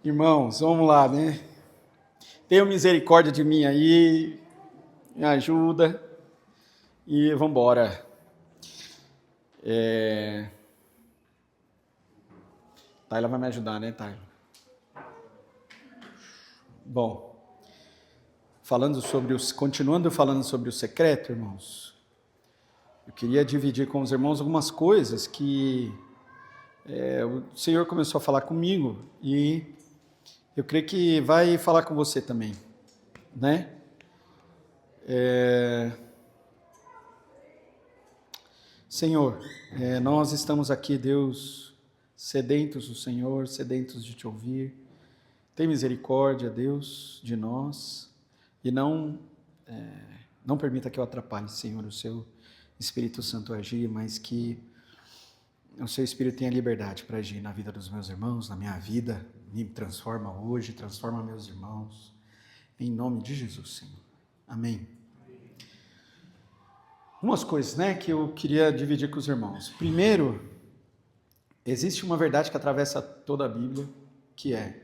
Irmãos, vamos lá, né? Tenha misericórdia de mim aí, me ajuda e vamos embora. Tayla vai me ajudar, né, Tayla? Bom, continuando falando sobre o secreto, irmãos, eu queria dividir com os irmãos algumas coisas que o Senhor começou a falar comigo e eu creio que vai falar com você também, né? Senhor, nós estamos aqui, Deus, sedentos do Senhor, sedentos de te ouvir. Tem misericórdia, Deus, de nós e não permita que eu atrapalhe, Senhor, o seu Espírito Santo agir, mas que o seu Espírito tenha liberdade para agir na vida dos meus irmãos, na minha vida. Me transforma hoje, transforma meus irmãos. Em nome de Jesus, Senhor. Amém. Umas coisas, né, que eu queria dividir com os irmãos. Primeiro, existe uma verdade que atravessa toda a Bíblia, que é: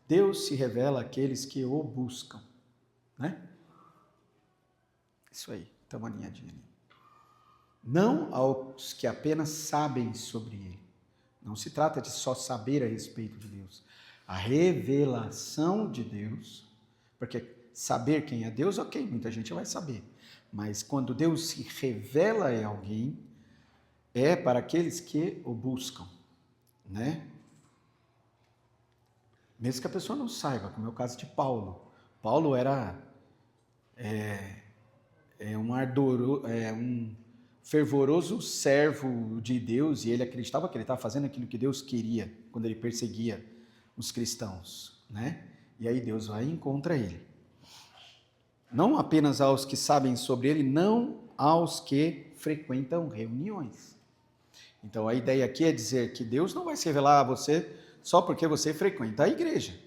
Deus se revela àqueles que o buscam, né? Isso aí, está uma alinhadinha ali. Não aos que apenas sabem sobre Ele. Não se trata de só saber a respeito de Deus. A revelação de Deus, porque saber quem é Deus, ok, muita gente vai saber. Mas quando Deus se revela a alguém, é para aqueles que o buscam, né? Mesmo que a pessoa não saiba, como é o caso de Paulo. Paulo era um fervoroso servo de Deus e ele acreditava que ele estava fazendo aquilo que Deus queria quando ele perseguia os cristãos, né? E aí Deus vai e encontra ele. Não apenas aos que sabem sobre ele, não aos que frequentam reuniões. Então a ideia aqui é dizer que Deus não vai se revelar a você só porque você frequenta a igreja.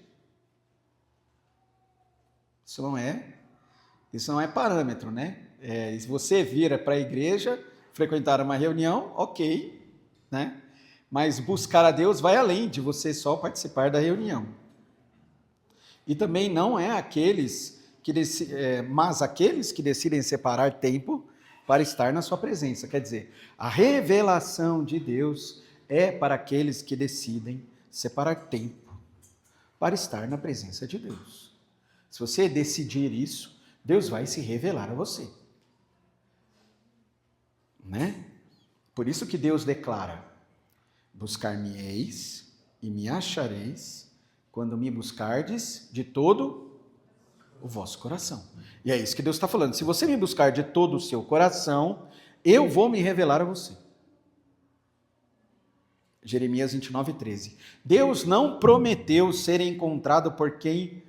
Isso não é parâmetro, né? Se você vira para a igreja, frequentar uma reunião, ok, né? Mas buscar a Deus vai além de você só participar da reunião. E também não é mas aqueles que decidem separar tempo para estar na sua presença. Quer dizer, a revelação de Deus é para aqueles que decidem separar tempo para estar na presença de Deus. Se você decidir isso, Deus vai se revelar a você. Né? Por isso que Deus declara: buscar-me-eis e me achareis quando me buscardes de todo o vosso coração. E é isso que Deus está falando. Se você me buscar de todo o seu coração, eu vou me revelar a você. Jeremias 29:13. Deus não prometeu ser encontrado por quem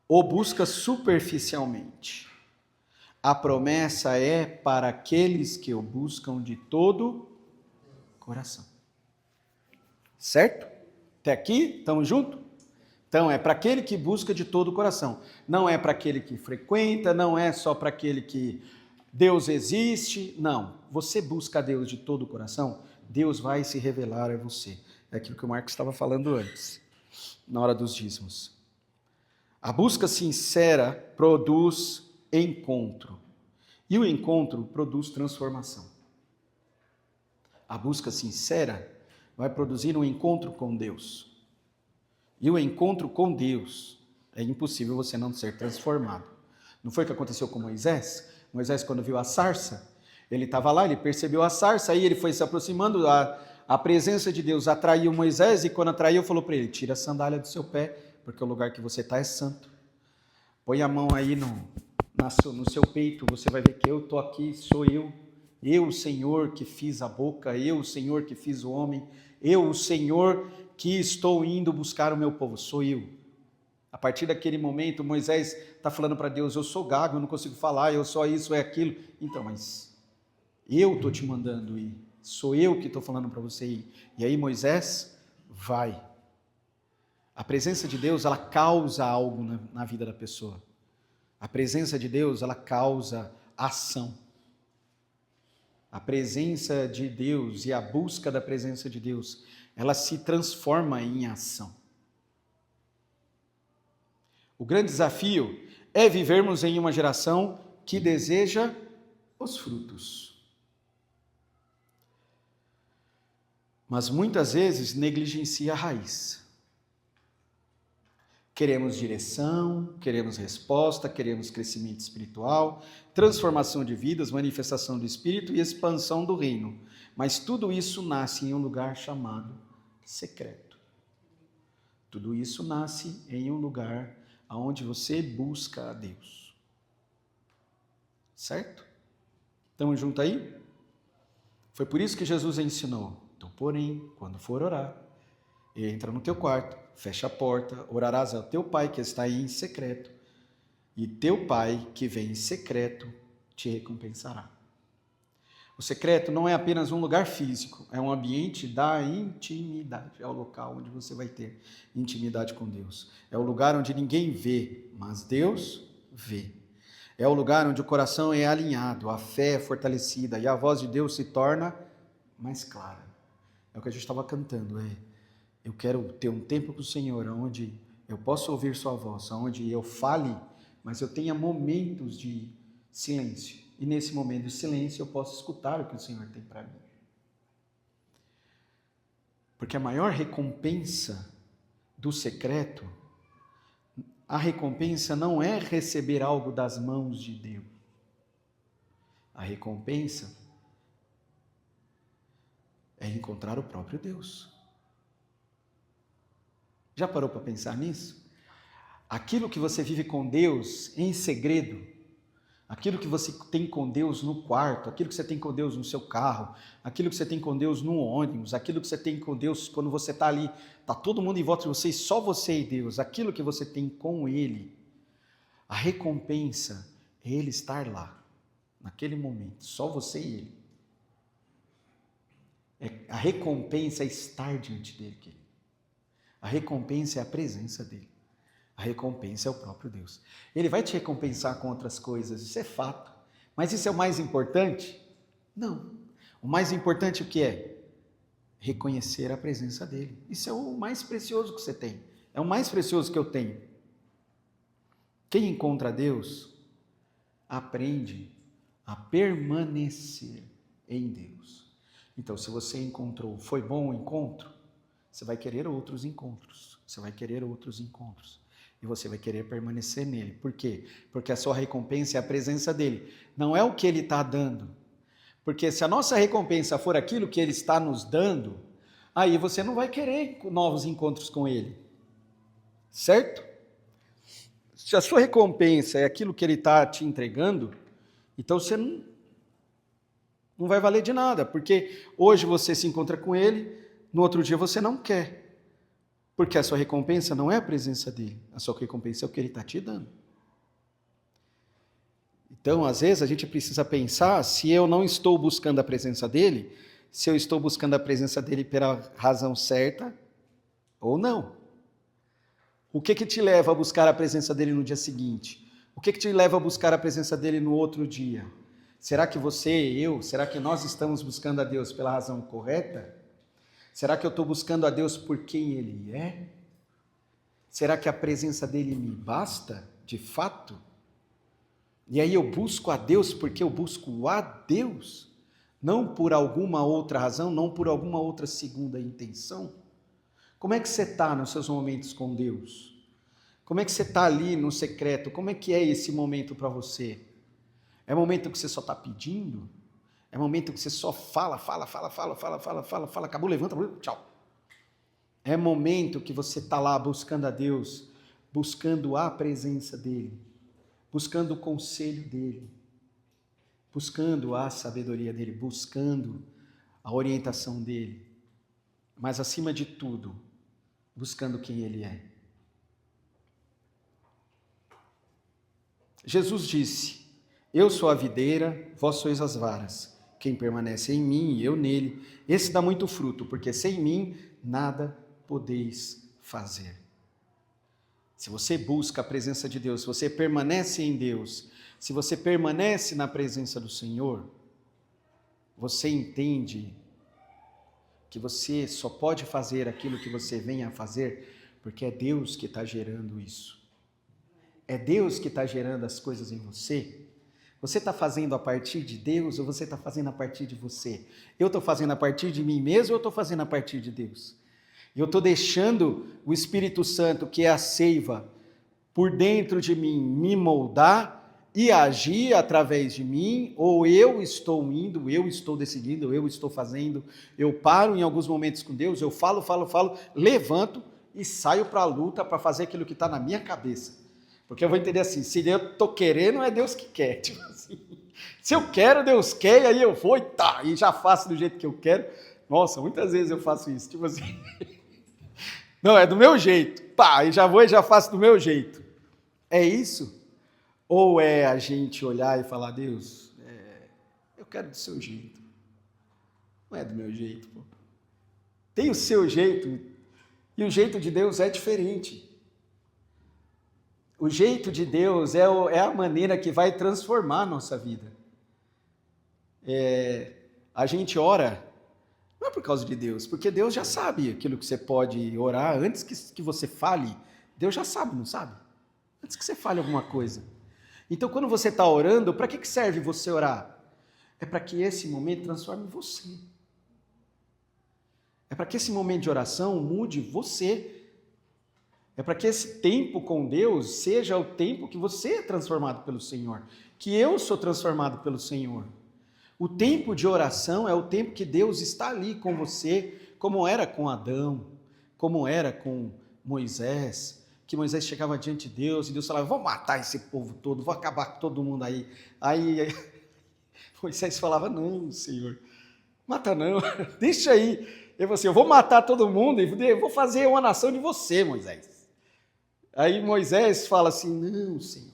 o busca superficialmente. A promessa é para aqueles que o buscam de todo coração. Certo? Até aqui, estamos juntos? Então, é para aquele que busca de todo o coração. Não é para aquele que frequenta, não é só para aquele que Deus existe. Não. Você busca a Deus de todo o coração, Deus vai se revelar a você. É aquilo que o Marcos estava falando antes, na hora dos dízimos. A busca sincera produz encontro. E o encontro produz transformação. A busca sincera vai produzir um encontro com Deus. E o encontro com Deus, é impossível você não ser transformado. Não foi o que aconteceu com Moisés? Moisés, quando viu a sarça, ele estava lá, ele percebeu a sarça, aí ele foi se aproximando, a presença de Deus atraiu Moisés, e quando atraiu, falou para ele: tira a sandália do seu pé, porque o lugar que você está é santo. Põe a mão aí no seu peito, você vai ver que eu estou aqui, sou eu, o Senhor que fiz a boca, eu, o Senhor que fiz o homem, eu, o Senhor que estou indo buscar o meu povo, sou eu. A partir daquele momento, Moisés está falando para Deus: eu sou gago, eu não consigo falar, eu sou isso, é aquilo. Então, mas eu estou te mandando ir, sou eu que estou falando para você ir. E aí Moisés vai. A presença de Deus, ela causa algo na vida da pessoa. A presença de Deus, ela causa ação. A presença de Deus e a busca da presença de Deus, ela se transforma em ação. O grande desafio é vivermos em uma geração que deseja os frutos. Mas muitas vezes negligencia a raiz. Queremos direção, queremos resposta, queremos crescimento espiritual, transformação de vidas, manifestação do Espírito e expansão do reino. Mas tudo isso nasce em um lugar chamado secreto. Tudo isso nasce em um lugar onde você busca a Deus. Certo? Estamos juntos aí? Foi por isso que Jesus ensinou. Então, porém, quando for orar, entra no teu quarto, fecha a porta, orarás ao teu pai que está aí em secreto, e teu pai que vem em secreto te recompensará. O secreto não é apenas um lugar físico, é um ambiente da intimidade, é o local onde você vai ter intimidade com Deus. É o lugar onde ninguém vê, mas Deus vê. É o lugar onde o coração é alinhado, a fé é fortalecida e a voz de Deus se torna mais clara. É o que a gente estava cantando, eu quero ter um tempo com o Senhor, onde eu possa ouvir sua voz, onde eu fale, mas eu tenha momentos de silêncio. E nesse momento de silêncio eu posso escutar o que o Senhor tem para mim. Porque a maior recompensa do secreto, a recompensa não é receber algo das mãos de Deus. A recompensa é encontrar o próprio Deus. Já parou para pensar nisso? Aquilo que você vive com Deus em segredo, aquilo que você tem com Deus no quarto, aquilo que você tem com Deus no seu carro, aquilo que você tem com Deus no ônibus, aquilo que você tem com Deus quando você está ali, está todo mundo em volta de você e só você e Deus, aquilo que você tem com Ele, a recompensa é Ele estar lá, naquele momento, só você e Ele. A recompensa é estar diante dEle, querido. A recompensa é a presença dEle. A recompensa é o próprio Deus. Ele vai te recompensar com outras coisas, isso é fato. Mas isso é o mais importante? Não. O mais importante o que é? Reconhecer a presença dEle. Isso é o mais precioso que você tem. É o mais precioso que eu tenho. Quem encontra Deus, aprende a permanecer em Deus. Então, se você encontrou, foi bom o encontro, você vai querer outros encontros. Você vai querer outros encontros. E você vai querer permanecer nele. Por quê? Porque a sua recompensa é a presença dele. Não é o que ele está dando. Porque se a nossa recompensa for aquilo que ele está nos dando, aí você não vai querer novos encontros com ele. Certo? Se a sua recompensa é aquilo que ele está te entregando, então você não vai valer de nada. Porque hoje você se encontra com ele, no outro dia você não quer. Porque a sua recompensa não é a presença dele, a sua recompensa é o que ele está te dando. Então, às vezes, a gente precisa pensar se eu não estou buscando a presença dele, se eu estou buscando a presença dele pela razão certa ou não. O que te leva a buscar a presença dele no dia seguinte? O que te leva a buscar a presença dele no outro dia? Será que será que nós estamos buscando a Deus pela razão correta? Será que eu estou buscando a Deus por quem Ele é? Será que a presença dEle me basta, de fato? E aí eu busco a Deus porque eu busco a Deus, não por alguma outra razão, não por alguma outra segunda intenção? Como é que você está nos seus momentos com Deus? Como é que você está ali no secreto? Como é que é esse momento para você? É momento que você só está pedindo? É momento que você só fala, acabou, levanta, tchau. É momento que você está lá buscando a Deus, buscando a presença dEle, buscando o conselho dEle, buscando a sabedoria dEle, buscando a orientação dEle, mas acima de tudo, buscando quem Ele é. Jesus disse: eu sou a videira, vós sois as varas. Quem permanece em mim e eu nele, esse dá muito fruto, porque sem mim nada podeis fazer. Se você busca a presença de Deus, se você permanece em Deus, se você permanece na presença do Senhor, você entende que você só pode fazer aquilo que você vem a fazer, porque é Deus que está gerando isso. É Deus que está gerando as coisas em você? Você está fazendo a partir de Deus ou você está fazendo a partir de você? Eu estou fazendo a partir de mim mesmo ou eu estou fazendo a partir de Deus? Eu estou deixando o Espírito Santo, que é a seiva, por dentro de mim, me moldar e agir através de mim, ou eu estou indo, eu estou decidindo, eu estou fazendo, eu paro em alguns momentos com Deus, eu falo, levanto e saio para a luta para fazer aquilo que está na minha cabeça. Porque eu vou entender assim, se eu estou querendo, é Deus que quer. Tipo assim, se eu quero, Deus quer, e aí eu vou e já faço do jeito que eu quero. Nossa, muitas vezes eu faço isso, tipo assim, não, é do meu jeito, pá, e já vou e já faço do meu jeito. É isso? Ou é a gente olhar e falar, Deus, eu quero do seu jeito. Não é do meu jeito, pô. Tem o seu jeito, e o jeito de Deus é diferente. O jeito de Deus é a maneira que vai transformar a nossa vida. A gente ora, não é por causa de Deus, porque Deus já sabe aquilo que você pode orar, antes que você fale, Deus já sabe, não sabe? Antes que você fale alguma coisa. Então, quando você está orando, para que serve você orar? É para que esse momento transforme você. É para que esse momento de oração mude você. É para que esse tempo com Deus seja o tempo que você é transformado pelo Senhor, que eu sou transformado pelo Senhor. O tempo de oração é o tempo que Deus está ali com você, como era com Adão, como era com Moisés, que Moisés chegava diante de Deus e Deus falava, vou matar esse povo todo, vou acabar com todo mundo aí. Aí Moisés falava, não, Senhor, mata não, deixa aí. Ele falou assim, eu vou matar todo mundo e vou fazer uma nação de você, Moisés. Aí Moisés fala assim, não, Senhor,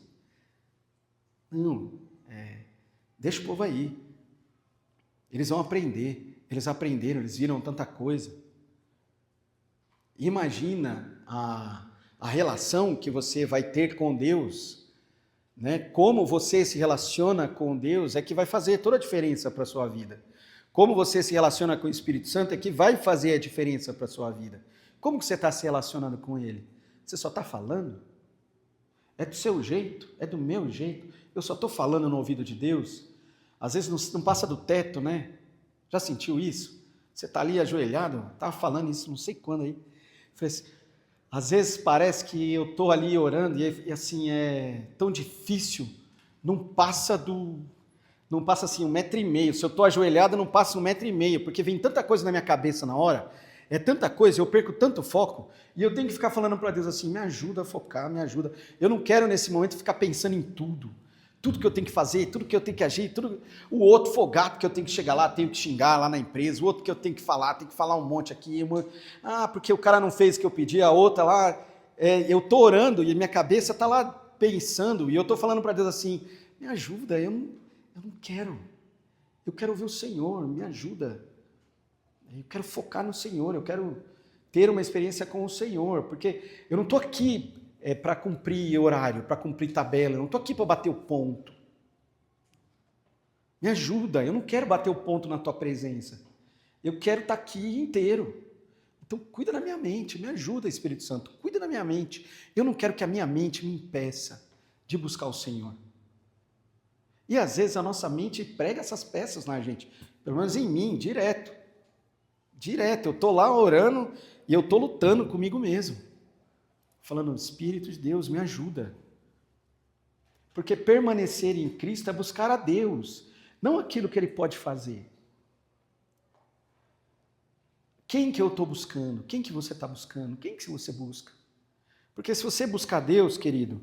não, deixa o povo aí, eles vão aprender, eles aprenderam, eles viram tanta coisa. Imagina a relação que você vai ter com Deus, né? Como você se relaciona com Deus é que vai fazer toda a diferença para a sua vida. Como você se relaciona com o Espírito Santo é que vai fazer a diferença para a sua vida. Como que você está se relacionando com Ele? Você só está falando? É do seu jeito? É do meu jeito? Eu só estou falando no ouvido de Deus? Às vezes não passa do teto, né? Já sentiu isso? Você está ali ajoelhado, estava falando isso não sei quando aí. Às vezes parece que eu estou ali orando e assim, é tão difícil, não passa assim 1,5 metro. Se eu estou ajoelhado, não passa 1,5 metro, porque vem tanta coisa na minha cabeça na hora, é tanta coisa, eu perco tanto foco, e eu tenho que ficar falando para Deus assim, me ajuda a focar, me ajuda. Eu não quero nesse momento ficar pensando em tudo que eu tenho que fazer, tudo que eu tenho que agir, tudo, o outro folgado que eu tenho que chegar lá, tenho que xingar lá na empresa, o outro que eu tenho que falar um monte aqui, porque o cara não fez o que eu pedi, a outra lá, eu estou orando e minha cabeça está lá pensando, e eu estou falando para Deus assim, me ajuda, eu não quero, eu quero ouvir o Senhor, me ajuda, eu quero focar no Senhor, eu quero ter uma experiência com o Senhor, porque eu não estou aqui para cumprir horário, para cumprir tabela, eu não estou aqui para bater o ponto. Me ajuda, eu não quero bater o ponto na tua presença, eu quero estar aqui inteiro. Então cuida da minha mente, me ajuda, Espírito Santo, cuida da minha mente. Eu não quero que a minha mente me impeça de buscar o Senhor. E às vezes a nossa mente prega essas peças na gente, pelo menos em mim, direto, eu estou lá orando e eu estou lutando comigo mesmo. Falando, Espírito de Deus, me ajuda. Porque permanecer em Cristo é buscar a Deus, não aquilo que Ele pode fazer. Quem que eu estou buscando? Quem que você está buscando? Quem que você busca? Porque se você buscar Deus, querido,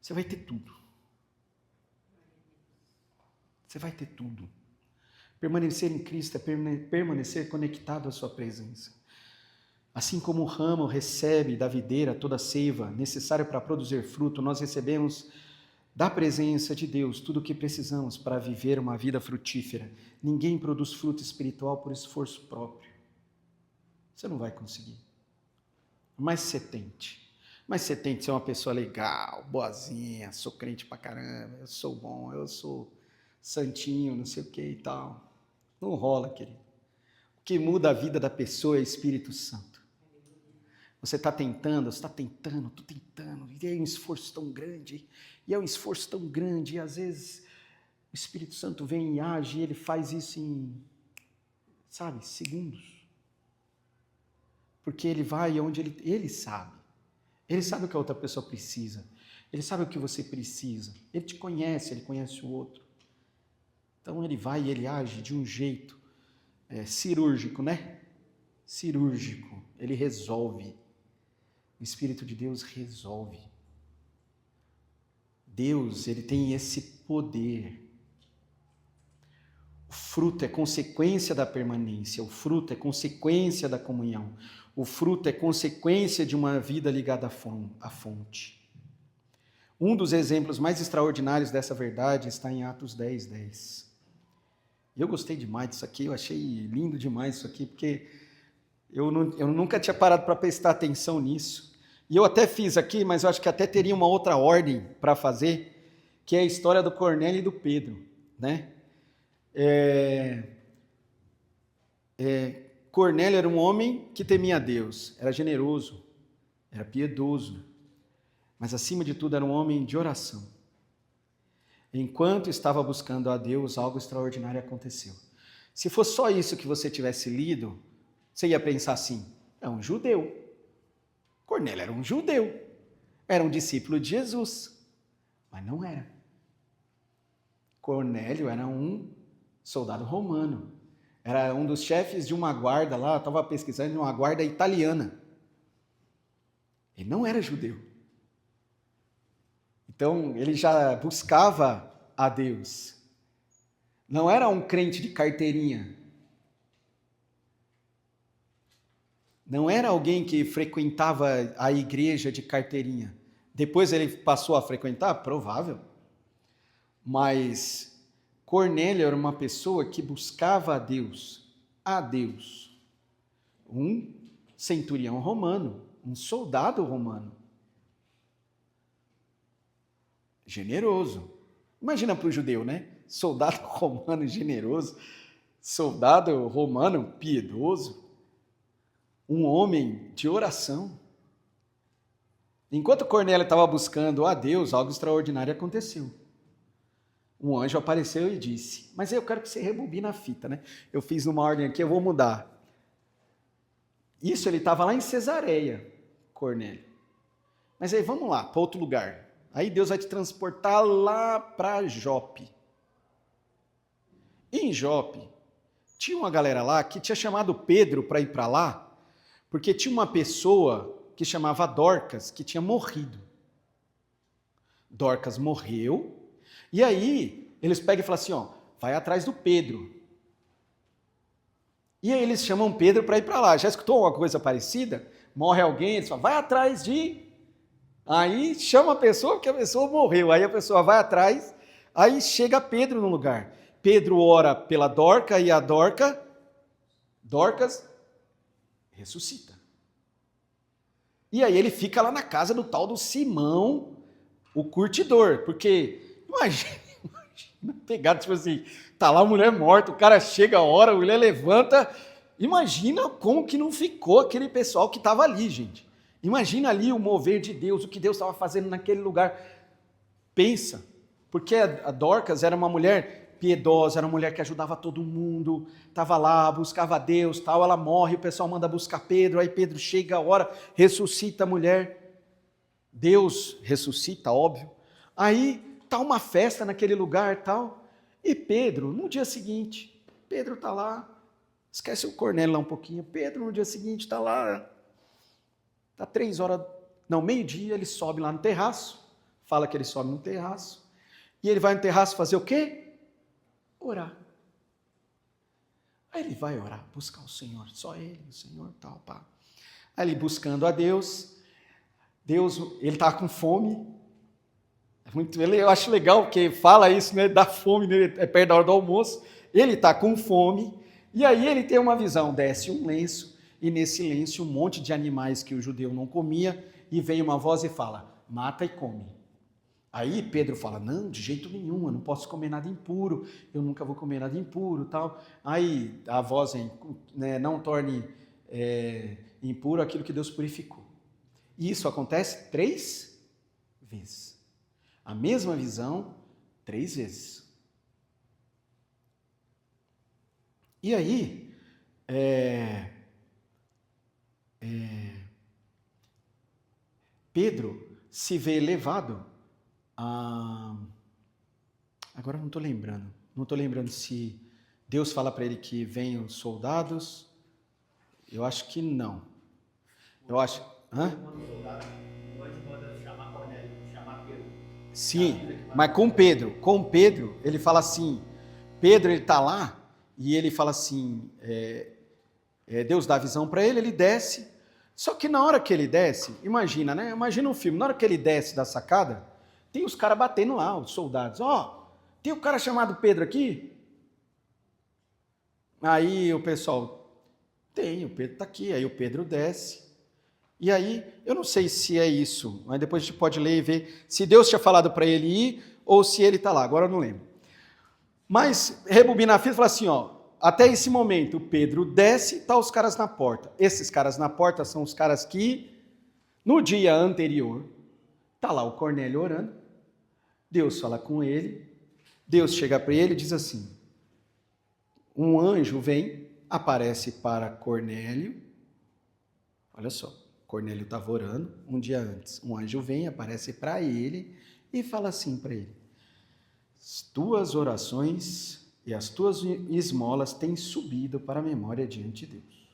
você vai ter tudo. Você vai ter tudo. Permanecer em Cristo é permanecer conectado à sua presença. Assim como o ramo recebe da videira toda a seiva necessária para produzir fruto, nós recebemos da presença de Deus tudo o que precisamos para viver uma vida frutífera. Ninguém produz fruto espiritual por esforço próprio. Você não vai conseguir. Mas você tente. Mas você tente ser uma pessoa legal, boazinha, sou crente pra caramba, eu sou bom, eu sou santinho, não sei o que e tal. Não rola, querido. O que muda a vida da pessoa é o Espírito Santo. Você está tentando, estou tentando, e é um esforço tão grande, e às vezes o Espírito Santo vem e age, e ele faz isso em, segundos. Porque ele vai onde ele sabe. Ele sabe o que a outra pessoa precisa. Ele sabe o que você precisa. Ele te conhece, ele conhece o outro. Então ele vai e ele age de um jeito cirúrgico, né? Cirúrgico. Ele resolve. O Espírito de Deus resolve. Deus, ele tem esse poder. O fruto é consequência da permanência, o fruto é consequência da comunhão, o fruto é consequência de uma vida ligada à fonte. Um dos exemplos mais extraordinários dessa verdade está em Atos 10:10. Eu gostei demais disso aqui, eu achei lindo demais isso aqui, porque eu nunca tinha parado para prestar atenção nisso. E eu até fiz aqui, mas eu acho que até teria uma outra ordem para fazer, que é a história do Cornélio e do Pedro, né? Cornélio era um homem que temia a Deus, era generoso, era piedoso, mas acima de tudo era um homem de oração. Enquanto estava buscando a Deus, algo extraordinário aconteceu. Se fosse só isso que você tivesse lido, você ia pensar assim, é um judeu. Cornélio era um judeu, era um discípulo de Jesus, mas não era. Cornélio era um soldado romano, era um dos chefes de uma guarda lá, eu estava pesquisando, de uma guarda italiana. Ele não era judeu. Então, ele já buscava a Deus. Não era um crente de carteirinha. Não era alguém que frequentava a igreja de carteirinha. Depois ele passou a frequentar? Provável. Mas Cornélio era uma pessoa que buscava a Deus. Um centurião romano, um soldado romano. Generoso. Imagina para o judeu, né? Soldado romano generoso, soldado romano piedoso, um homem de oração. Enquanto Cornélio estava buscando a Deus, algo extraordinário aconteceu. Um anjo apareceu e disse, mas eu quero que você rebobine a fita, né? Eu fiz numa ordem aqui, eu vou mudar. Isso, ele estava lá em Cesareia, Cornélio. Mas aí, vamos lá, para outro lugar. Aí Deus vai te transportar lá para Jope. Em Jope, tinha uma galera lá que tinha chamado Pedro para ir para lá, porque tinha uma pessoa que chamava Dorcas, que tinha morrido. Dorcas morreu, e aí eles pegam e falam assim, vai atrás do Pedro. E aí eles chamam Pedro para ir para lá. Já escutou uma coisa parecida? Morre alguém, eles falam, vai atrás de... Aí chama a pessoa, porque a pessoa morreu. Aí a pessoa vai atrás, aí chega Pedro no lugar. Pedro ora pela Dorca e a Dorcas ressuscita. E aí ele fica lá na casa do tal do Simão, o curtidor. Porque, imagina pegado, tipo assim, tá lá a mulher morta, o cara chega a hora, a mulher levanta. Imagina como que não ficou aquele pessoal que estava ali, gente. Imagina ali o mover de Deus, o que Deus estava fazendo naquele lugar. Pensa, porque a Dorcas era uma mulher piedosa, era uma mulher que ajudava todo mundo, estava lá, buscava a Deus, tal, ela morre, o pessoal manda buscar Pedro, aí Pedro chega a hora, ressuscita a mulher, Deus ressuscita, óbvio, aí está uma festa naquele lugar, tal, e Pedro, no dia seguinte, Pedro está lá, esquece o Cornélio lá um pouquinho, Pedro no dia seguinte está lá, está 3h, não, meio-dia, ele sobe lá no terraço, fala que ele sobe no terraço, e ele vai no terraço fazer o quê? Orar. Aí ele vai orar, buscar o Senhor, só ele, o Senhor, tal, pá. Aí ele buscando a Deus, ele está com fome, eu acho legal porque fala isso, né, dá fome, né, é perto da hora do almoço, ele está com fome, e aí ele tem uma visão, desce um lenço, e nesse lenço um monte de animais que o judeu não comia, e vem uma voz e fala, mata e come. Aí Pedro fala, não, de jeito nenhum, eu não posso comer nada impuro, eu nunca vou comer nada impuro, tal. Aí a voz, né, não torne impuro aquilo que Deus purificou. E isso acontece 3 vezes. A mesma visão, 3 vezes. E aí, Pedro se vê levado a... Agora eu não estou lembrando. Não estou lembrando se Deus fala para ele que venham os soldados. Eu acho que não. Eu acho... Hã? Sim, mas com Pedro, ele fala assim, Pedro ele está lá e ele fala assim, Deus dá a visão para ele, ele desce, só que na hora que ele desce, imagina, né? Imagina um filme, na hora que ele desce da sacada, tem os caras batendo lá, os soldados, tem um cara chamado Pedro aqui? Aí o pessoal, tem, o Pedro está aqui, aí o Pedro desce. E aí, eu não sei se é isso, mas depois a gente pode ler e ver se Deus tinha falado para ele ir ou se ele está lá, agora eu não lembro. Mas, rebobina a fita e fala assim, até esse momento, o Pedro desce e está os caras na porta. Esses caras na porta são os caras que, no dia anterior, está lá o Cornélio orando, Deus fala com ele, Deus chega para ele e diz assim, um anjo vem, aparece para Cornélio, olha só, Cornélio estava orando um dia antes. Um anjo vem, aparece para ele e fala assim para ele, as tuas orações e as tuas esmolas têm subido para a memória diante de Deus.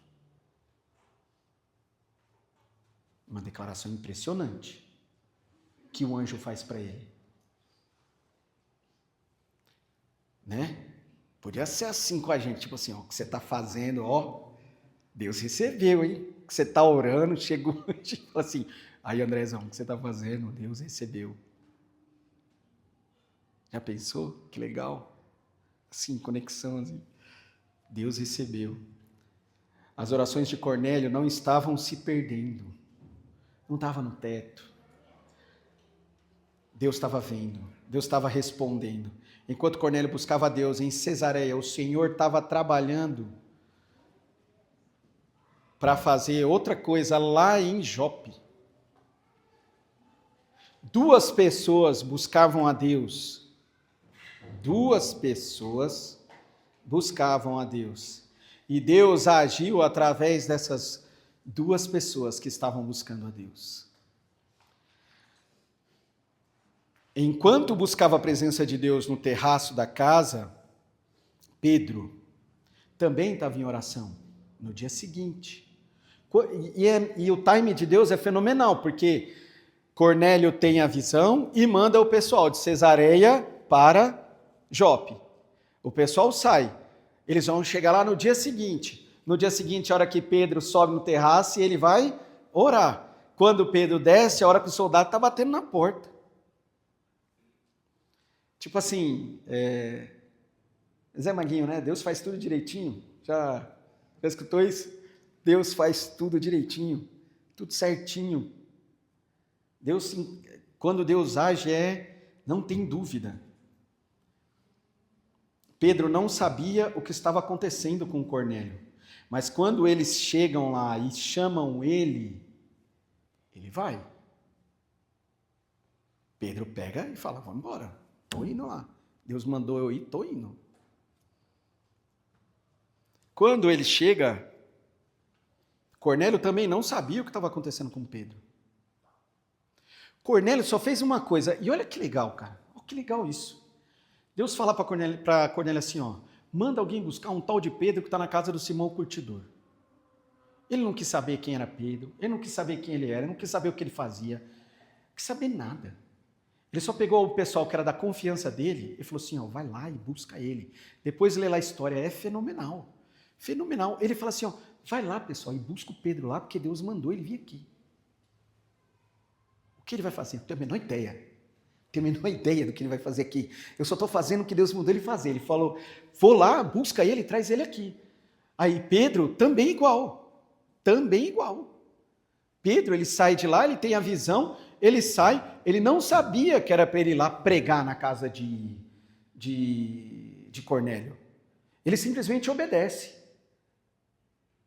Uma declaração impressionante que o anjo faz para ele. Né? Podia ser assim com a gente, tipo assim, o que você está fazendo, Deus recebeu, hein? Que você está orando, chegou, tipo assim, aí Andrézão, o que você está fazendo? Deus recebeu. Já pensou? Que legal. Assim, conexão, assim. Deus recebeu. As orações de Cornélio não estavam se perdendo. Não estava no teto. Deus estava vendo. Deus estava respondendo. Enquanto Cornélio buscava a Deus em Cesareia, o Senhor estava trabalhando para fazer outra coisa lá em Jope. 2 pessoas buscavam a Deus. 2 pessoas buscavam a Deus. E Deus agiu através dessas 2 pessoas que estavam buscando a Deus. Enquanto buscava a presença de Deus no terraço da casa, Pedro também estava em oração no dia seguinte. E o time de Deus é fenomenal, porque Cornélio tem a visão e manda o pessoal de Cesareia para Jope. O pessoal sai. Eles vão chegar lá no dia seguinte. No dia seguinte, a hora que Pedro sobe no terraço, ele vai orar. Quando Pedro desce, a hora que o soldado está batendo na porta. Tipo assim, Zé Maguinho, né? Deus faz tudo direitinho. Já escutou isso? Deus faz tudo direitinho, tudo certinho. Deus, quando Deus age, não tem dúvida. Pedro não sabia o que estava acontecendo com Cornélio, mas quando eles chegam lá e chamam ele vai. Pedro pega e fala, vamos embora, estou indo lá. Deus mandou eu ir, estou indo. Quando ele chega, Cornélio também não sabia o que estava acontecendo com Pedro. Cornélio só fez uma coisa, e olha que legal, cara, olha que legal isso. Deus fala para Cornélio assim, manda alguém buscar um tal de Pedro que está na casa do Simão o Curtidor. Ele não quis saber quem era Pedro, ele não quis saber quem ele era, ele não quis saber o que ele fazia, não quis saber nada. Ele só pegou o pessoal que era da confiança dele e falou assim, vai lá e busca ele. Depois lê lá a história, é fenomenal. Fenomenal. Ele fala assim, vai lá, pessoal, e busca o Pedro lá, porque Deus mandou ele vir aqui. O que ele vai fazer? Não tenho a menor ideia. Não tenho a menor ideia do que ele vai fazer aqui. Eu só estou fazendo o que Deus mandou ele fazer. Ele falou, vou lá, busca ele, traz ele aqui. Aí Pedro, também igual. Também igual. Pedro, ele sai de lá, ele tem a visão, ele sai, ele não sabia que era para ele ir lá pregar na casa de Cornélio. Ele simplesmente obedece.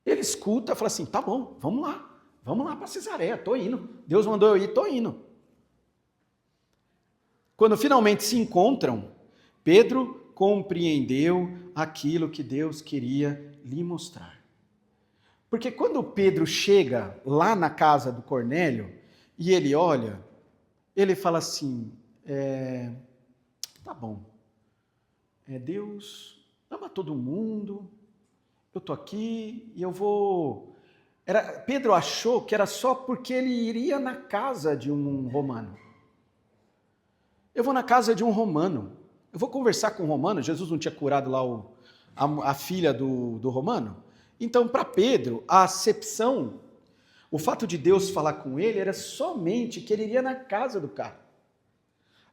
Ele escuta, fala assim, tá bom, vamos lá, Vamos lá para Cesareia, estou indo. Deus mandou eu ir, estou indo. Quando finalmente se encontram, Pedro compreendeu aquilo que Deus queria lhe mostrar. Porque quando Pedro chega lá na casa do Cornélio e ele olha, ele fala assim, tá bom, Deus ama todo mundo, eu estou aqui e eu vou... Pedro achou que era só porque ele iria na casa de um romano. Eu vou na casa de um romano, eu vou conversar com um romano. Jesus não tinha curado lá a filha do romano? Então, para Pedro, a acepção, o fato de Deus falar com ele era somente que ele iria na casa do cara.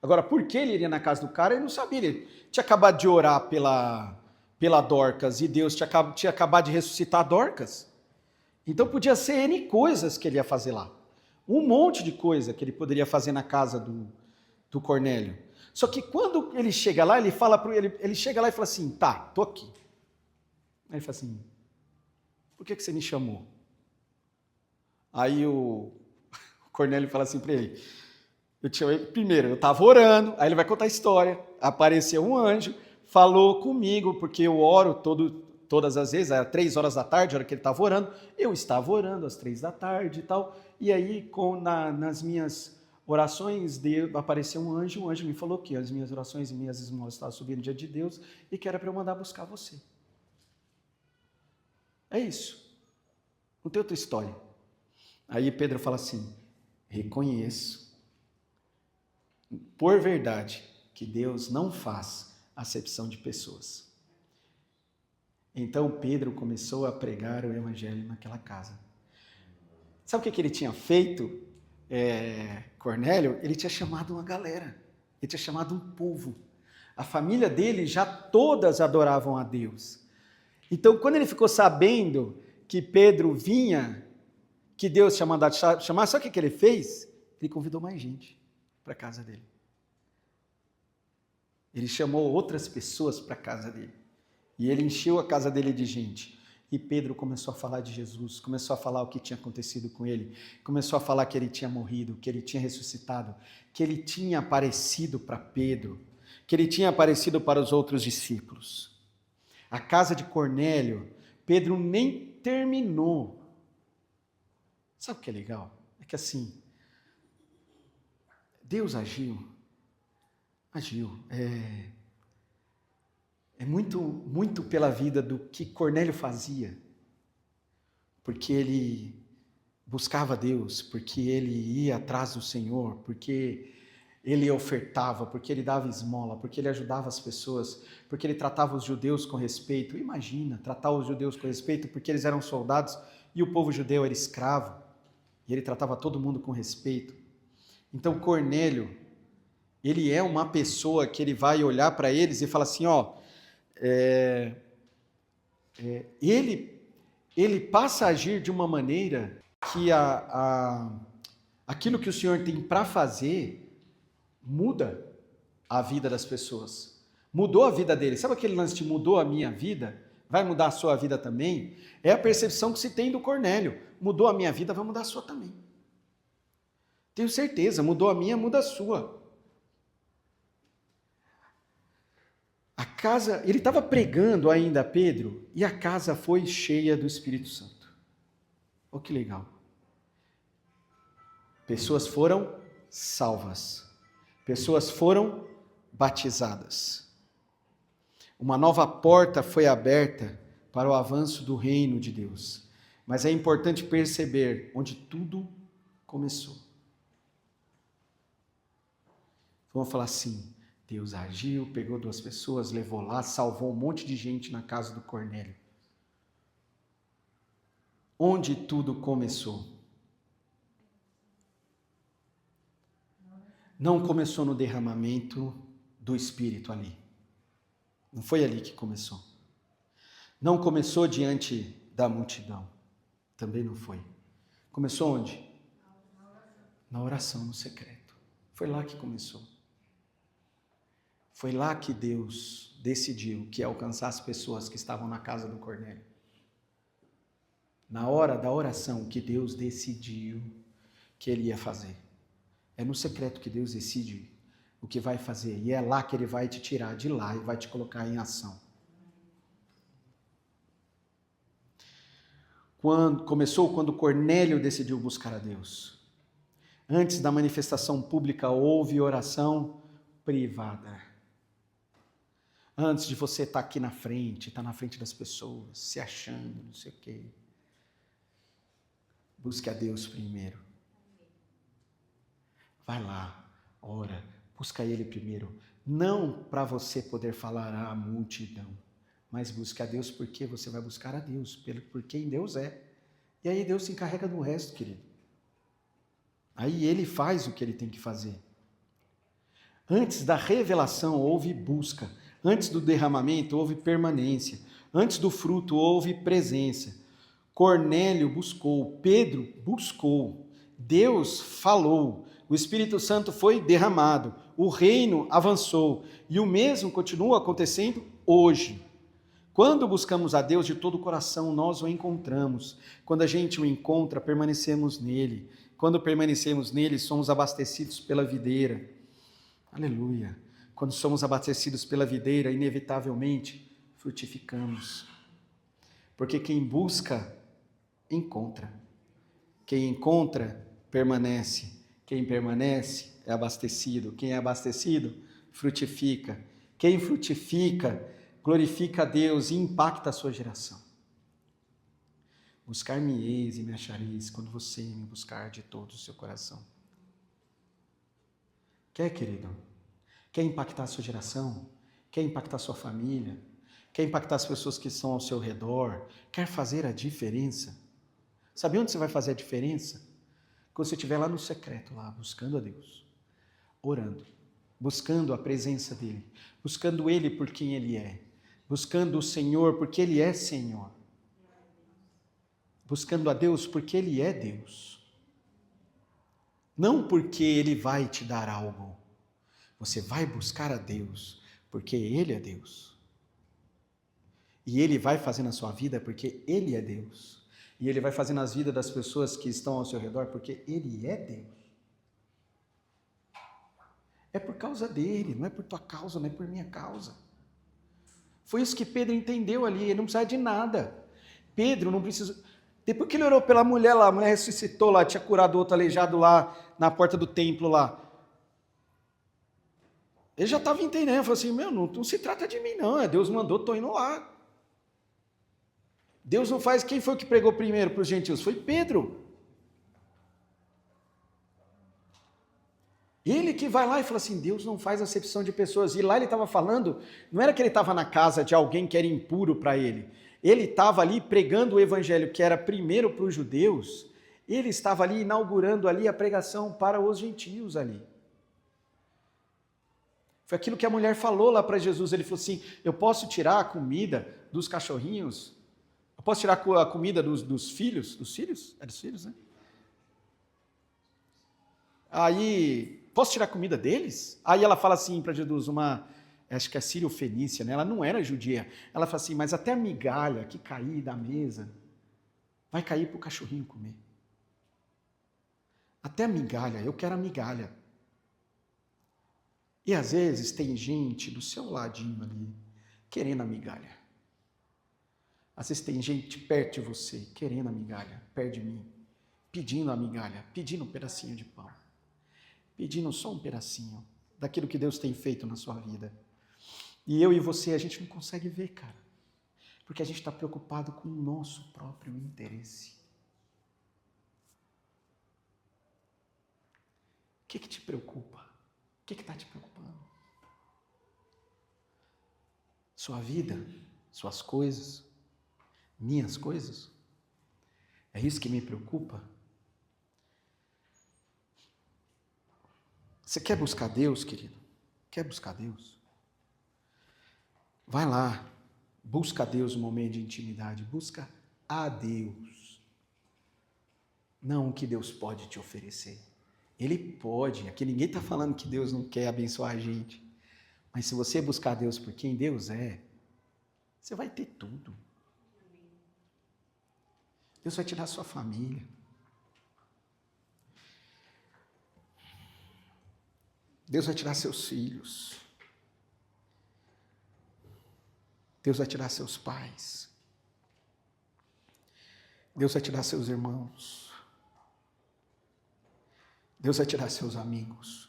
Agora, por que ele iria na casa do cara, ele não sabia. Ele tinha acabado de orar pela Dorcas e Deus tinha acabado de ressuscitar Dorcas. Então, podia ser N coisas que ele ia fazer lá. Um monte de coisa que ele poderia fazer na casa do Cornélio. Só que quando ele chega lá, ele chega lá e fala assim, tá, tô aqui. Aí ele fala assim, por que você me chamou? Aí o Cornélio fala assim para ele, primeiro, eu estava orando, aí ele vai contar a história, apareceu um anjo, falou comigo, porque eu oro todas as vezes, era 3 horas da tarde, a hora que ele estava orando, eu estava orando às 3 da tarde e tal, e aí nas minhas orações apareceu um anjo me falou que as minhas orações e minhas esmolas estavam subindo diante de Deus e que era para eu mandar buscar você. É isso. Não tem outra história. Aí Pedro fala assim, reconheço, por verdade, que Deus não faz acepção de pessoas. Então Pedro começou a pregar o evangelho naquela casa. Sabe o que ele tinha feito, Cornélio? Ele tinha chamado uma galera, ele tinha chamado um povo. A família dele já todas adoravam a Deus. Então, quando ele ficou sabendo que Pedro vinha, que Deus tinha mandado chamar, sabe o que ele fez? Ele convidou mais gente para a casa dele. Ele chamou outras pessoas para a casa dele. E ele encheu a casa dele de gente. E Pedro começou a falar de Jesus, começou a falar o que tinha acontecido com ele, começou a falar que ele tinha morrido, que ele tinha ressuscitado, que ele tinha aparecido para Pedro, que ele tinha aparecido para os outros discípulos. A casa de Cornélio, Pedro nem terminou. Sabe o que é legal? É que assim, Deus agiu. É muito pela vida do que Cornélio fazia. Porque ele buscava Deus, porque ele ia atrás do Senhor, porque ele ofertava, porque ele dava esmola, porque ele ajudava as pessoas, porque ele tratava os judeus com respeito. Imagina, tratar os judeus com respeito porque eles eram soldados e o povo judeu era escravo. E ele tratava todo mundo com respeito. Então Cornélio, ele é uma pessoa que ele vai olhar para eles e fala assim, ele passa a agir de uma maneira que aquilo que o Senhor tem para fazer muda a vida das pessoas. Mudou a vida dele. Sabe aquele lance de mudou a minha vida? Vai mudar a sua vida também? É a percepção que se tem do Cornélio. Mudou a minha vida, vai mudar a sua também. Tenho certeza, mudou a minha, muda a sua. A casa, ele estava pregando ainda a Pedro, e a casa foi cheia do Espírito Santo. Olha que legal. Pessoas foram salvas. Pessoas foram batizadas. Uma nova porta foi aberta para o avanço do reino de Deus. Mas é importante perceber onde tudo começou. Vamos falar assim, Deus agiu, pegou 2 pessoas, levou lá, salvou um monte de gente na casa do Cornélio. Onde tudo começou? Não começou no derramamento do Espírito ali. Não foi ali que começou. Não começou diante da multidão. Também não foi. Começou onde? Na oração, no secreto. Foi lá que começou. Foi lá que Deus decidiu que ia alcançar as pessoas que estavam na casa do Cornélio. Na hora da oração que Deus decidiu que Ele ia fazer. É no secreto que Deus decide o que vai fazer. E é lá que Ele vai te tirar de lá e vai te colocar em ação. Começou quando Cornélio decidiu buscar a Deus. Antes da manifestação pública, houve oração privada. Antes de você estar aqui na frente, estar na frente das pessoas, se achando, não sei o quê. Busque a Deus primeiro. Vai lá, ora, busca Ele primeiro. Não para você poder falar à multidão, mas busque a Deus porque você vai buscar a Deus, por quem Deus é. E aí Deus se encarrega do resto, querido. Aí Ele faz o que Ele tem que fazer. Antes da revelação houve busca. Antes do derramamento houve permanência. Antes do fruto houve presença. Cornélio buscou, Pedro buscou, Deus falou, o Espírito Santo foi derramado, o reino avançou e o mesmo continua acontecendo hoje. Quando buscamos a Deus de todo o coração, nós o encontramos. Quando a gente o encontra, permanecemos nele. Quando permanecemos nele, somos abastecidos pela videira. Aleluia. Quando somos abastecidos pela videira, inevitavelmente frutificamos. Porque quem busca, encontra. Quem encontra, permanece. Quem permanece, é abastecido. Quem é abastecido, frutifica. Quem frutifica, glorifica a Deus e impacta a sua geração. Buscar-me-eis e me achareis quando você me buscar de todo o seu coração. Quer, querido? Quer impactar a sua geração? Quer impactar a sua família? Quer impactar as pessoas que estão ao seu redor? Quer fazer a diferença? Sabe onde você vai fazer a diferença? Quando você estiver lá no secreto, lá, buscando a Deus, orando, buscando a presença dEle, buscando Ele por quem Ele é, buscando o Senhor porque Ele é Senhor, buscando a Deus porque Ele é Deus, não porque Ele vai te dar algo, você vai buscar a Deus porque Ele é Deus, e Ele vai fazer na sua vida porque Ele é Deus, e Ele vai fazer nas vidas das pessoas que estão ao seu redor porque Ele é Deus. É por causa dele, não é por tua causa, não é por minha causa. Foi isso que Pedro entendeu ali, ele não precisava de nada. Pedro não precisa... Depois que ele orou pela mulher lá, a mulher ressuscitou lá, tinha curado outro aleijado lá, na porta do templo lá. Ele já estava entendendo, falou assim, não se trata de mim não, Deus mandou, estou indo lá. Deus não faz, quem foi que pregou primeiro para os gentios? Foi Pedro. Ele que vai lá e fala assim, Deus não faz acepção de pessoas. E lá ele estava falando, não era que ele estava na casa de alguém que era impuro para ele. Ele estava ali pregando o evangelho que era primeiro para os judeus. Ele estava ali inaugurando ali a pregação para os gentios ali. Foi aquilo que a mulher falou lá para Jesus. Ele falou assim, eu posso tirar a comida dos cachorrinhos? Eu posso tirar a comida dos filhos? Dos filhos? É dos filhos, né? Aí... Posso tirar comida deles? Aí ela fala assim para Jesus, acho que é sírio-fenícia, né? Ela não era judia. Ela fala assim, mas até a migalha que cair da mesa vai cair para o cachorrinho comer. Até a migalha, eu quero a migalha. E às vezes tem gente do seu ladinho ali, querendo a migalha. Às vezes tem gente perto de você, querendo a migalha, perto de mim, pedindo a migalha, pedindo um pedacinho de pão. Pedindo só um pedacinho daquilo que Deus tem feito na sua vida. E eu e você, a gente não consegue ver, cara. Porque a gente está preocupado com o nosso próprio interesse. O que te preocupa? O que está te preocupando? Sua vida? Suas coisas? Minhas coisas? É isso que me preocupa? Você quer buscar Deus, querido? Quer buscar Deus? Vai lá, busca a Deus no momento de intimidade, busca a Deus. Não o que Deus pode te oferecer. Ele pode, aqui ninguém está falando que Deus não quer abençoar a gente. Mas se você buscar a Deus por quem Deus é, você vai ter tudo. Deus vai tirar sua família. Deus vai tirar seus filhos. Deus vai tirar seus pais. Deus vai tirar seus irmãos. Deus vai tirar seus amigos.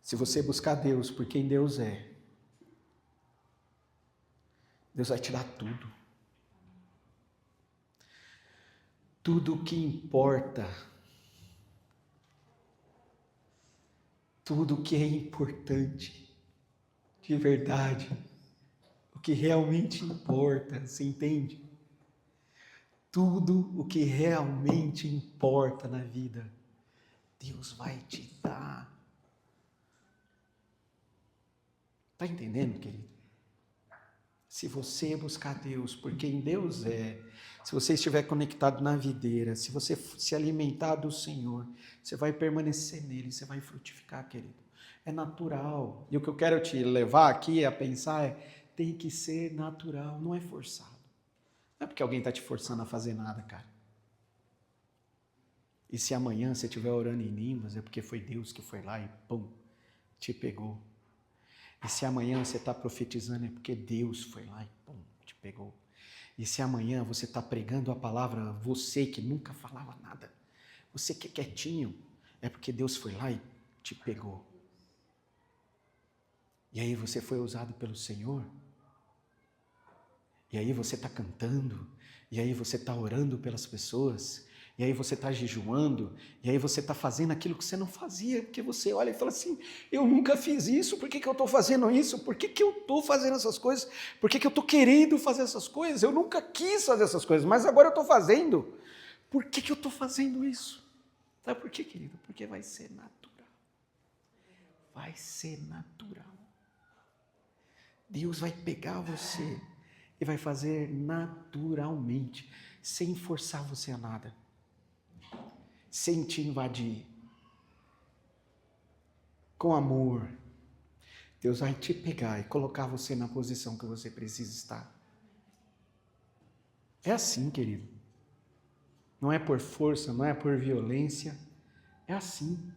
Se você buscar Deus por quem Deus é, Deus vai tirar tudo. Tudo o que importa. Tudo o que é importante. De verdade. O que realmente importa. Você entende? Tudo o que realmente importa na vida, Deus vai te dar. Está entendendo, querido? Se você buscar Deus por quem Deus é, se você estiver conectado na videira, se você se alimentar do Senhor, você vai permanecer nele, você vai frutificar, querido. É natural. E o que eu quero te levar aqui a pensar é, tem que ser natural, não é forçado. Não é porque alguém está te forçando a fazer nada, cara. E se amanhã você estiver orando em línguas, é porque foi Deus que foi lá e pum, te pegou. E se amanhã você está profetizando, é porque Deus foi lá e pum, te pegou. E se amanhã você está pregando a palavra, você que nunca falava nada, você que é quietinho, é porque Deus foi lá e te pegou. E aí você foi usado pelo Senhor. E aí você está cantando, e aí você está orando pelas pessoas, e aí você está jejuando, e aí você está fazendo aquilo que você não fazia, porque você olha e fala assim, eu nunca fiz isso, por que eu estou fazendo isso? Por que eu estou fazendo essas coisas? Por que eu estou querendo fazer essas coisas? Eu nunca quis fazer essas coisas, mas agora eu estou fazendo. Por que eu estou fazendo isso? Sabe por quê, querido? Porque vai ser natural. Vai ser natural. Deus vai pegar você e vai fazer naturalmente, sem forçar você a nada, sem te invadir, com amor. Deus vai te pegar e colocar você na posição que você precisa estar. É assim, querido. Não é por força, não é por violência, é assim.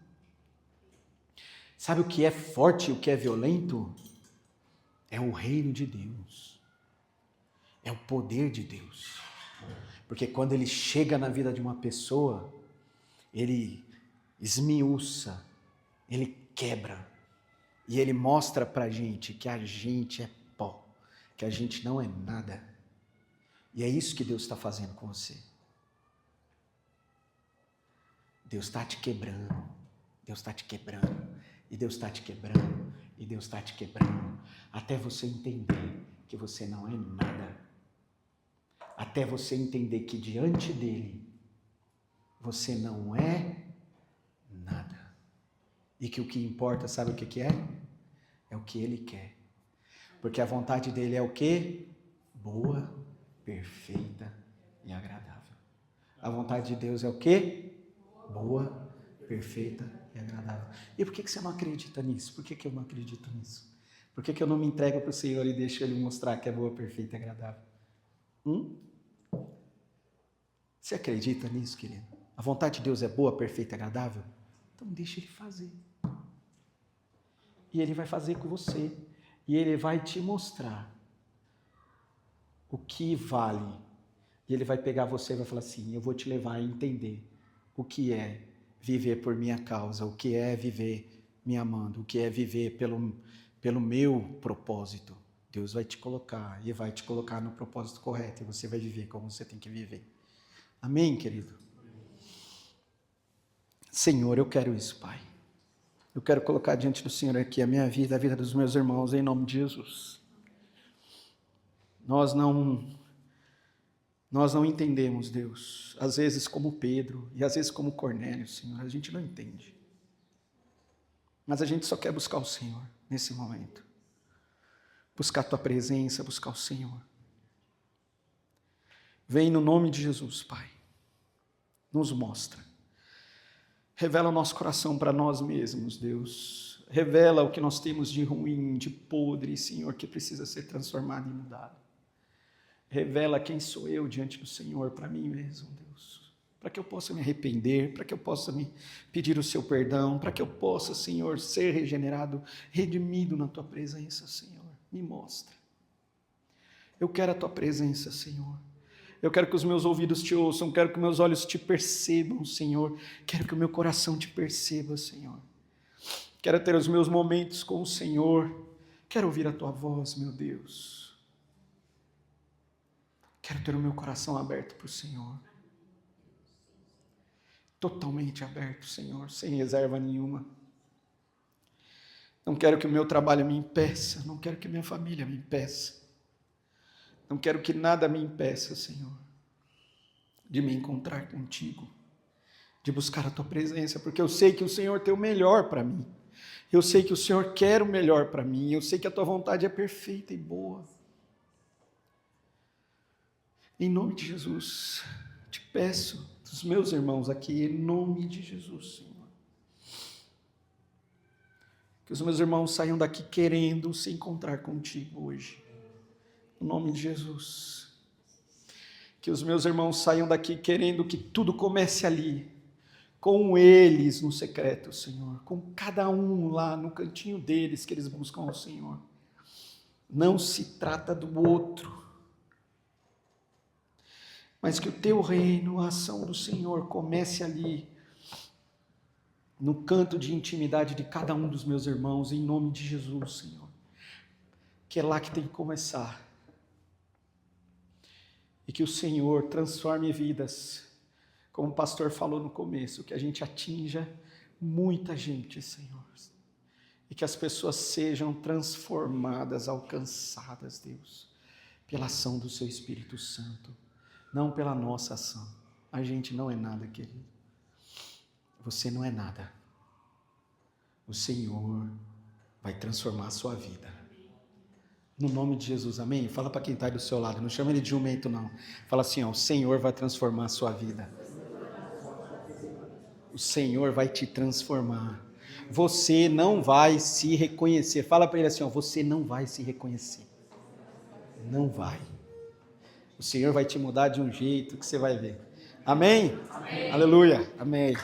Sabe o que é forte e o que é violento? É o reino de Deus. É o poder de Deus. Porque quando ele chega na vida de uma pessoa, ele esmiuça, ele quebra. E ele mostra pra gente que a gente é pó, que a gente não é nada. E é isso que Deus está fazendo com você. Deus está te quebrando. Deus está te quebrando. E Deus está te quebrando. E Deus está te quebrando. Até você entender que você não é nada. Até você entender que diante dele, você não é nada. E que o que importa, sabe o que é? É o que ele quer. Porque a vontade dele é o quê? Boa, perfeita e agradável. A vontade de Deus é o quê? Boa, perfeita e agradável. E por que você não acredita nisso? Por que eu não acredito nisso? Por que eu não me entrego para o Senhor e deixo ele mostrar que é boa, perfeita e agradável? Você acredita nisso, querido? A vontade de Deus é boa, perfeita e agradável? Então deixa ele fazer. E ele vai fazer com você. E ele vai te mostrar o que vale. E ele vai pegar você e vai falar assim, eu vou te levar a entender o que é viver por minha causa, o que é viver me amando, o que é viver pelo meu propósito. Deus vai te colocar e vai te colocar no propósito correto e você vai viver como você tem que viver. Amém, querido? Senhor, eu quero isso, Pai. Eu quero colocar diante do Senhor aqui a minha vida, a vida dos meus irmãos, em nome de Jesus. Nós não entendemos, Deus, às vezes como Pedro e às vezes como Cornélio, Senhor, a gente não entende. Mas a gente só quer buscar o Senhor nesse momento. Buscar a Tua presença, buscar o Senhor. Vem no nome de Jesus, Pai. Nos mostra. Revela o nosso coração para nós mesmos, Deus. Revela o que nós temos de ruim, de podre, Senhor, que precisa ser transformado e mudado. Revela quem sou eu diante do Senhor para mim mesmo, Deus. Para que eu possa me arrepender, para que eu possa me pedir o seu perdão, para que eu possa, Senhor, ser regenerado, redimido na tua presença, Senhor. Me mostra. Eu quero a tua presença, Senhor. Eu quero que os meus ouvidos te ouçam, quero que meus olhos te percebam, Senhor. Quero que o meu coração te perceba, Senhor. Quero ter os meus momentos com o Senhor. Quero ouvir a tua voz, meu Deus. Quero ter o meu coração aberto para o Senhor. Totalmente aberto, Senhor, sem reserva nenhuma. Não quero que o meu trabalho me impeça, não quero que minha família me impeça. Não quero que nada me impeça, Senhor, de me encontrar contigo, de buscar a tua presença, porque eu sei que o Senhor tem o melhor para mim. Eu sei que o Senhor quer o melhor para mim, eu sei que a tua vontade é perfeita e boa. Em nome de Jesus, te peço dos meus irmãos aqui, em nome de Jesus, Senhor. Que os meus irmãos saiam daqui querendo se encontrar contigo hoje. Em nome de Jesus. Que os meus irmãos saiam daqui querendo que tudo comece ali, com eles no secreto, Senhor. Com cada um lá no cantinho deles que eles buscam ao Senhor. Não se trata do outro, mas que o teu reino, a ação do Senhor comece ali, no canto de intimidade de cada um dos meus irmãos, em nome de Jesus, Senhor. Que é lá que tem que começar. E que o Senhor transforme vidas, como o pastor falou no começo, que a gente atinja muita gente, Senhor. E que as pessoas sejam transformadas, alcançadas, Deus, pela ação do Seu Espírito Santo, não pela nossa ação. A gente não é nada, querido. Você não é nada. O Senhor vai transformar a sua vida. No nome de Jesus, amém? Fala para quem está aí do seu lado, não chama ele de jumento não. Fala assim, ó, o Senhor vai transformar a sua vida. O Senhor vai te transformar. Você não vai se reconhecer. Fala para ele assim, ó, você não vai se reconhecer. Não vai. O Senhor vai te mudar de um jeito que você vai ver. Amém? Amém. Aleluia. Amém.